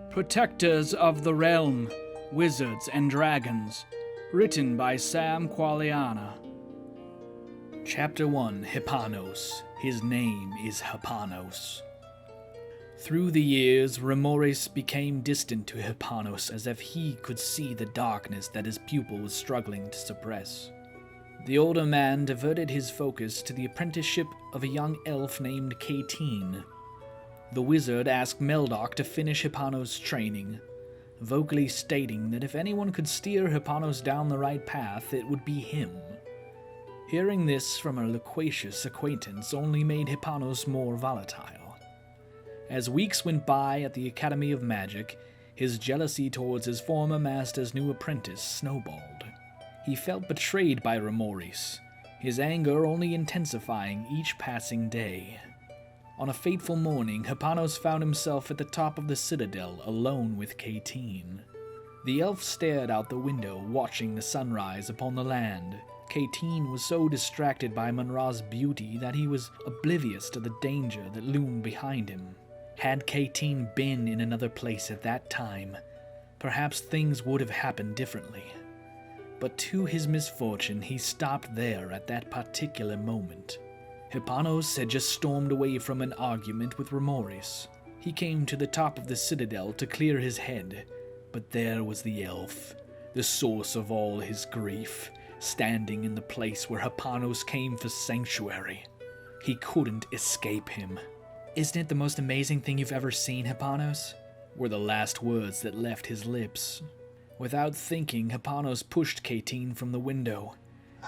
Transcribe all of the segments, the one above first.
Protectors of the Realm, Wizards and Dragons, written by Sam Qualiana. Chapter 1, Hipanos. His name is Hipanos. Through the years, Remoris became distant to Hipanos as if he could see the darkness that his pupil was struggling to suppress. The older man diverted his focus to the apprenticeship of a young elf named Kayteen. The wizard asked Meldock to finish Hipanos' training, vocally stating that if anyone could steer Hipanos down the right path, it would be him. Hearing this from a loquacious acquaintance only made Hipanos more volatile. As weeks went by at the Academy of Magic, his jealousy towards his former master's new apprentice snowballed. He felt betrayed by Remoris, his anger only intensifying each passing day. On a fateful morning, Hipanos found himself at the top of the citadel alone with Kayteen. The elf stared out the window, watching the sunrise upon the land. Kayteen was so distracted by Munra's beauty that he was oblivious to the danger that loomed behind him. Had Kayteen been in another place at that time, perhaps things would have happened differently. But to his misfortune, he stopped there at that particular moment. Hipanos had just stormed away from an argument with Remoris. He came to the top of the citadel to clear his head, but there was the elf, the source of all his grief, standing in the place where Hipanos came for sanctuary. He couldn't escape him. "Isn't it the most amazing thing you've ever seen, Hipanos?" were the last words that left his lips. Without thinking, Hipanos pushed Kayteen from the window.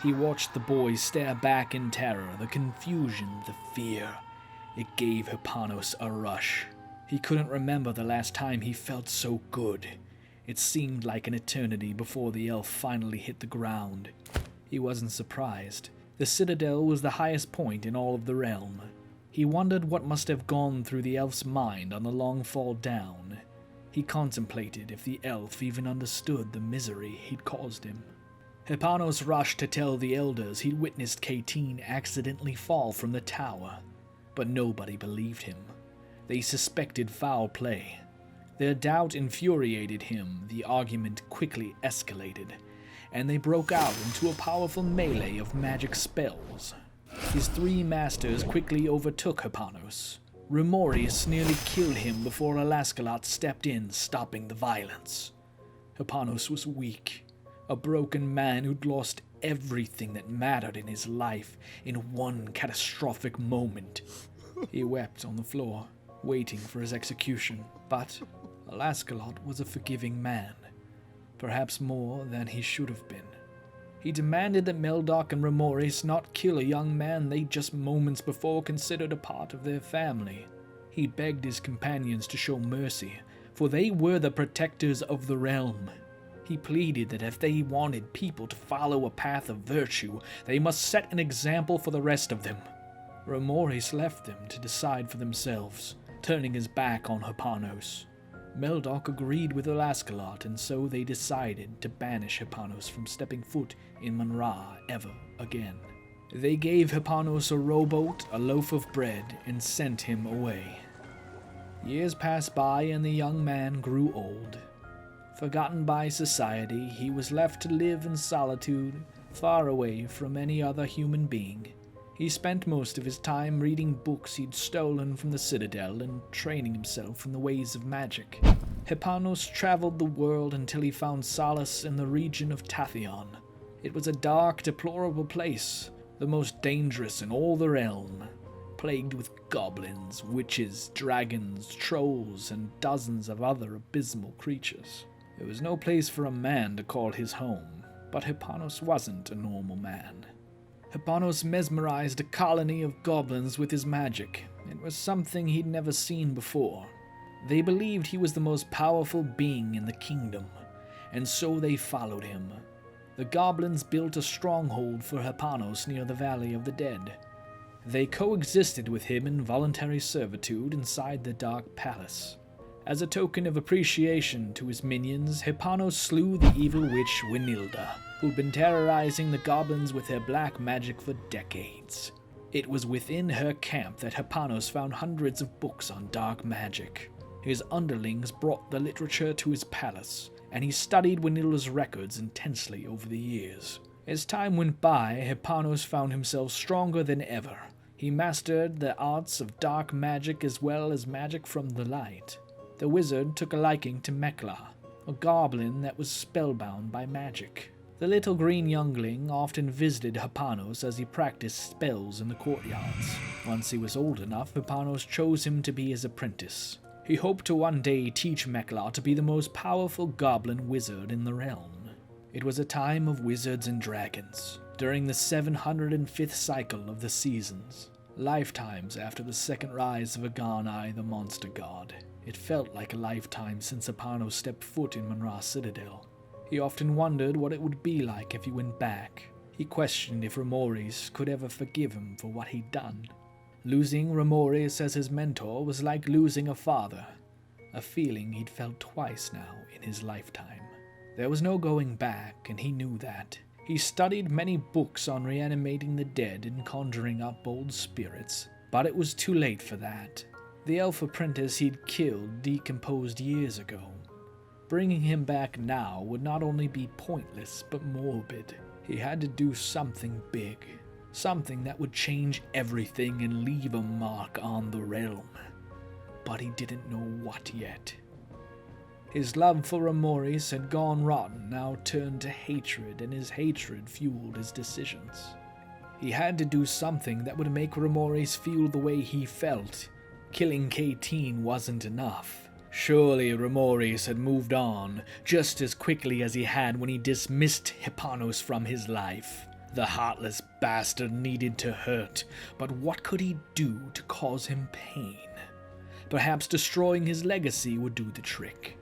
He watched the boy stare back in terror, the confusion, the fear. It gave Hipanos a rush. He couldn't remember the last time he felt so good. It seemed like an eternity before the elf finally hit the ground. He wasn't surprised. The citadel was the highest point in all of the realm. He wondered what must have gone through the elf's mind on the long fall down. He contemplated if the elf even understood the misery he'd caused him. Hipanos rushed to tell the elders he'd witnessed Kayteen accidentally fall from the tower, but nobody believed him. They suspected foul play. Their doubt infuriated him. The argument quickly escalated, and they broke out into a powerful melee of magic spells. His three masters quickly overtook Hipanos. Remoris nearly killed him before Alaskalot stepped in, stopping the violence. Hipanos was weak, a broken man who'd lost everything that mattered in his life in one catastrophic moment. He wept on the floor, waiting for his execution, but Alaskalot was a forgiving man, perhaps more than he should have been. He demanded that Meldock and Remoris not kill a young man they just moments before considered a part of their family. He begged his companions to show mercy, for they were the protectors of the realm. He pleaded that if they wanted people to follow a path of virtue, they must set an example for the rest of them. Remoris left them to decide for themselves, turning his back on Hipanos. Meldock agreed with Alaskalot, and so they decided to banish Hipanos from stepping foot in Munra ever again. They gave Hipanos a rowboat, a loaf of bread, and sent him away. Years passed by, and the young man grew old. Forgotten by society, he was left to live in solitude, far away from any other human being. He spent most of his time reading books he'd stolen from the citadel and training himself in the ways of magic. Hipanos traveled the world until he found solace in the region of Tathion. It was a dark, deplorable place, the most dangerous in all the realm, plagued with goblins, witches, dragons, trolls, and dozens of other abysmal creatures. There was no place for a man to call his home, but Hipanos wasn't a normal man. Hipanos mesmerized a colony of goblins with his magic. It was something he'd never seen before. They believed he was the most powerful being in the kingdom, and so they followed him. The goblins built a stronghold for Hipanos near the Valley of the Dead. They coexisted with him in voluntary servitude inside the Dark Palace. As a token of appreciation to his minions, Hipanos slew the evil witch Winilda, who'd been terrorizing the goblins with her black magic for decades. It was within her camp that Hipanos found hundreds of books on dark magic. His underlings brought the literature to his palace, and he studied Wanilla's records intensely over the years. As time went by, Hipanos found himself stronger than ever. He mastered the arts of dark magic as well as magic from the light. The wizard took a liking to Mekla, a goblin that was spellbound by magic. The little green youngling often visited Hipanos as he practiced spells in the courtyards. Once he was old enough, Hipanos chose him to be his apprentice. He hoped to one day teach Mekla to be the most powerful goblin wizard in the realm. It was a time of wizards and dragons, during the 705th cycle of the seasons, lifetimes after the second rise of Agarnai, the monster god. It felt like a lifetime since Hipanos stepped foot in Manra Citadel. He often wondered what it would be like if he went back. He questioned if Ramoris could ever forgive him for what he'd done. Losing Ramoris as his mentor was like losing a father, a feeling he'd felt twice now in his lifetime. There was no going back, and he knew that. He studied many books on reanimating the dead and conjuring up old spirits, but it was too late for that. The elf apprentice he'd killed decomposed years ago. Bringing him back now would not only be pointless, but morbid. He had to do something big. Something that would change everything and leave a mark on the realm. But he didn't know what yet. His love for Ramoris had gone rotten, now turned to hatred, and his hatred fueled his decisions. He had to do something that would make Ramoris feel the way he felt. Killing Kayteen wasn't enough. Surely Ramoris had moved on just as quickly as he had when he dismissed Hipanos from his life. The heartless bastard needed to hurt, but what could he do to cause him pain? Perhaps destroying his legacy would do the trick.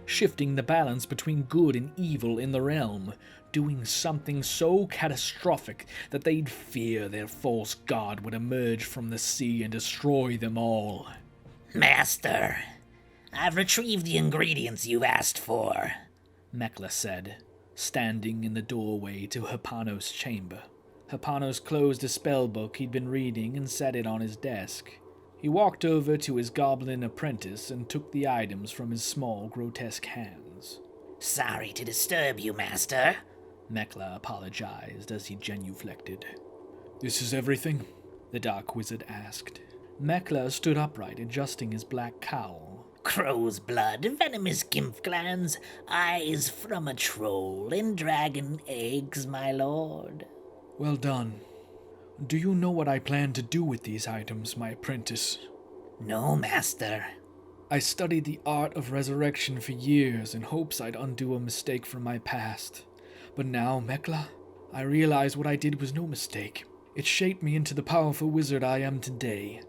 Shifting the balance between good and evil in the realm, doing something so catastrophic that they'd fear their false god would emerge from the sea and destroy them all. Master, I've retrieved the ingredients you asked for, Mekla said, standing in the doorway to Hipanos' chamber. Hipanos closed a spellbook he'd been reading and set it on his desk. He walked over to his goblin apprentice and took the items from his small, grotesque hands. Sorry to disturb you, Master, Mekla apologized as he genuflected. This is everything? The dark wizard asked. Mekla stood upright, adjusting his black cowl. Crow's blood, venomous gimp glands, eyes from a troll, and dragon eggs, my lord. Well done. Do you know what I plan to do with these items, my apprentice? No, Master. I studied the art of resurrection for years in hopes I'd undo a mistake from my past. But now, Mekla, I realize what I did was no mistake. It shaped me into the powerful wizard I am today.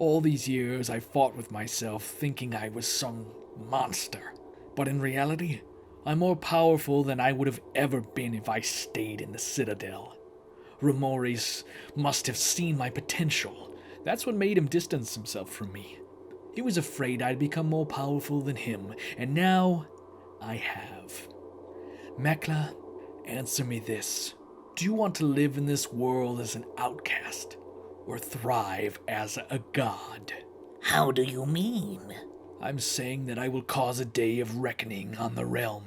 All these years I fought with myself, thinking I was some monster. But in reality, I'm more powerful than I would have ever been if I stayed in the Citadel. Ramoris must have seen my potential. That's what made him distance himself from me. He was afraid I'd become more powerful than him, and now I have. Mekla, answer me this. Do you want to live in this world as an outcast, or thrive as a god? How do you mean? I'm saying that I will cause a day of reckoning on the realm.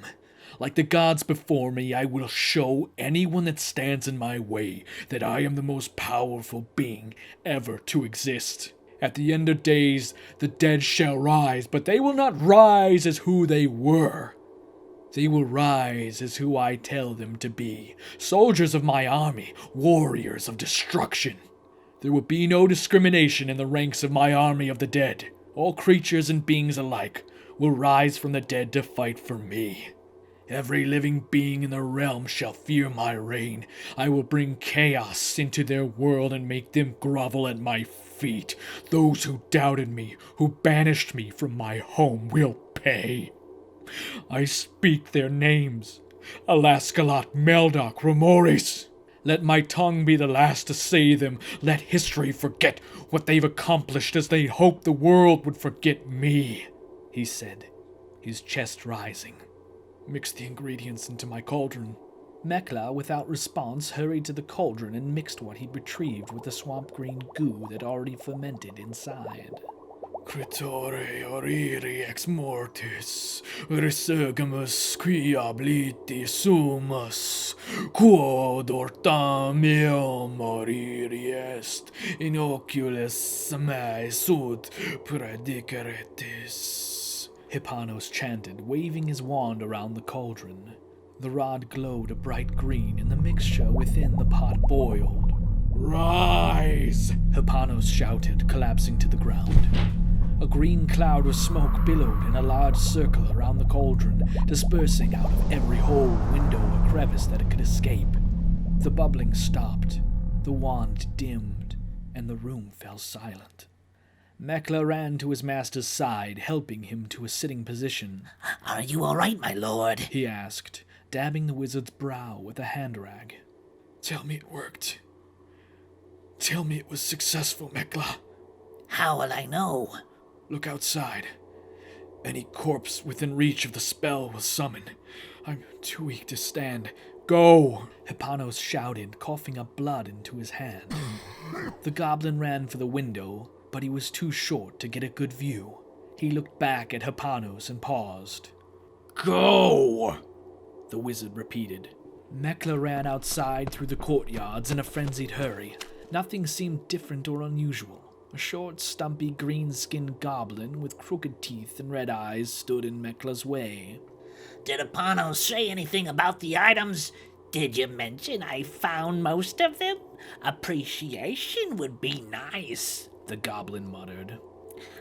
Like the gods before me, I will show anyone that stands in my way that I am the most powerful being ever to exist. At the end of days, the dead shall rise, but they will not rise as who they were. They will rise as who I tell them to be, soldiers of my army, warriors of destruction. There will be no discrimination in the ranks of my army of the dead. All creatures and beings alike will rise from the dead to fight for me. Every living being in the realm shall fear my reign. I will bring chaos into their world and make them grovel at my feet. Those who doubted me, who banished me from my home, will pay. I speak their names. Alaskalot, Meldock, Ramoris. Let my tongue be the last to say them. Let history forget what they've accomplished as they hoped the world would forget me, he said, his chest rising. Mix the ingredients into my cauldron. Mekla, without response, hurried to the cauldron and mixed what he'd retrieved with the swamp green goo that already fermented inside. Critore oriri ex mortis, resurgamus quia bliti sumus, quod ortam eum moriri est, in oculis me sud predicaretis. Hipanos chanted, waving his wand around the cauldron. The rod glowed a bright green, and the mixture within the pot boiled. "Rise!" Hipanos shouted, collapsing to the ground. A green cloud of smoke billowed in a large circle around the cauldron, dispersing out of every hole, window, or crevice that it could escape. The bubbling stopped, the wand dimmed, and the room fell silent. Mekla ran to his master's side, helping him to a sitting position. Are you all right, my lord? He asked, dabbing the wizard's brow with a hand rag. "Tell me it worked. Tell me it was successful, Mekla." How will I know? "Look outside. Any corpse within reach of the spell will summon. I'm too weak to stand. Go!" Hipanos shouted, coughing up blood into his hand. The goblin ran for the window, but he was too short to get a good view. He looked back at Hipanos and paused. "Go!" the wizard repeated. Mekla ran outside through the courtyards in a frenzied hurry. Nothing seemed different or unusual. A short, stumpy, green-skinned goblin with crooked teeth and red eyes stood in Mekla's way. Did Hipanos say anything about the items? Did you mention I found most of them? Appreciation would be nice, the goblin muttered.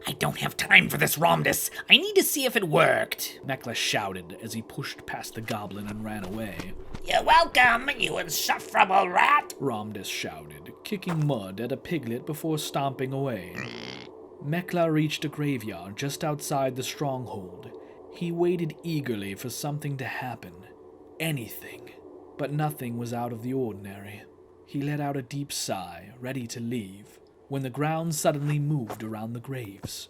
I don't have time for this, Romdus. I need to see if it worked, Mekla shouted as he pushed past the goblin and ran away. You're welcome, you insufferable rat, Romdus shouted, kicking mud at a piglet before stomping away. Mekla reached a graveyard just outside the stronghold. He waited eagerly for something to happen. Anything. But nothing was out of the ordinary. He let out a deep sigh, ready to leave, when the ground suddenly moved around the graves.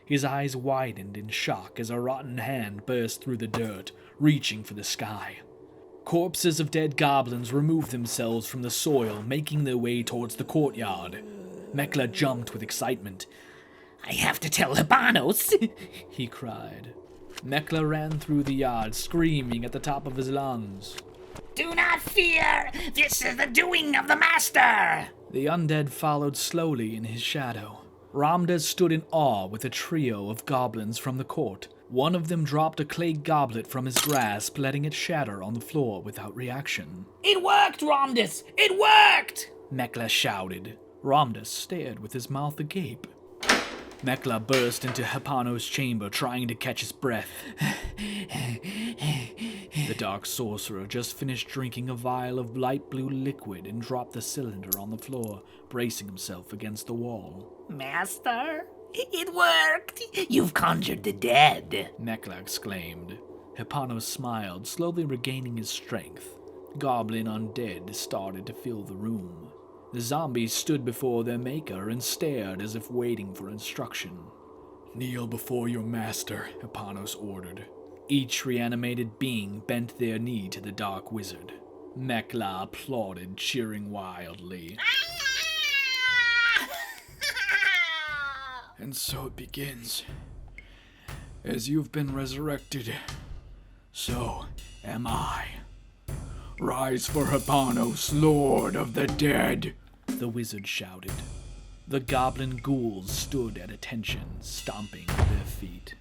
His eyes widened in shock as a rotten hand burst through the dirt, reaching for the sky. Corpses of dead goblins removed themselves from the soil, making their way towards the courtyard. Mekla jumped with excitement. I have to tell Hipanos, he cried. Mekla ran through the yard, screaming at the top of his lungs. Do not fear! This is the doing of the master! The undead followed slowly in his shadow. Ramdas stood in awe with a trio of goblins from the court. One of them dropped a clay goblet from his grasp, letting it shatter on the floor without reaction. It worked, Ramdas! It worked! Mekla shouted. Ramdas stared with his mouth agape. Mekla burst into Hipanos' chamber, trying to catch his breath. The dark sorcerer just finished drinking a vial of light blue liquid and dropped the cylinder on the floor, bracing himself against the wall. Master, it worked! You've conjured the dead, Mekla exclaimed. Hipanos smiled, slowly regaining his strength. Goblin undead started to fill the room. The zombies stood before their maker and stared as if waiting for instruction. Kneel before your master, Hipanos ordered. Each reanimated being bent their knee to the dark wizard. Mekla applauded, cheering wildly. And so it begins. As you've been resurrected, so am I. Rise for Hipanos, Lord of the Dead, the wizard shouted. The goblin ghouls stood at attention, stomping their feet.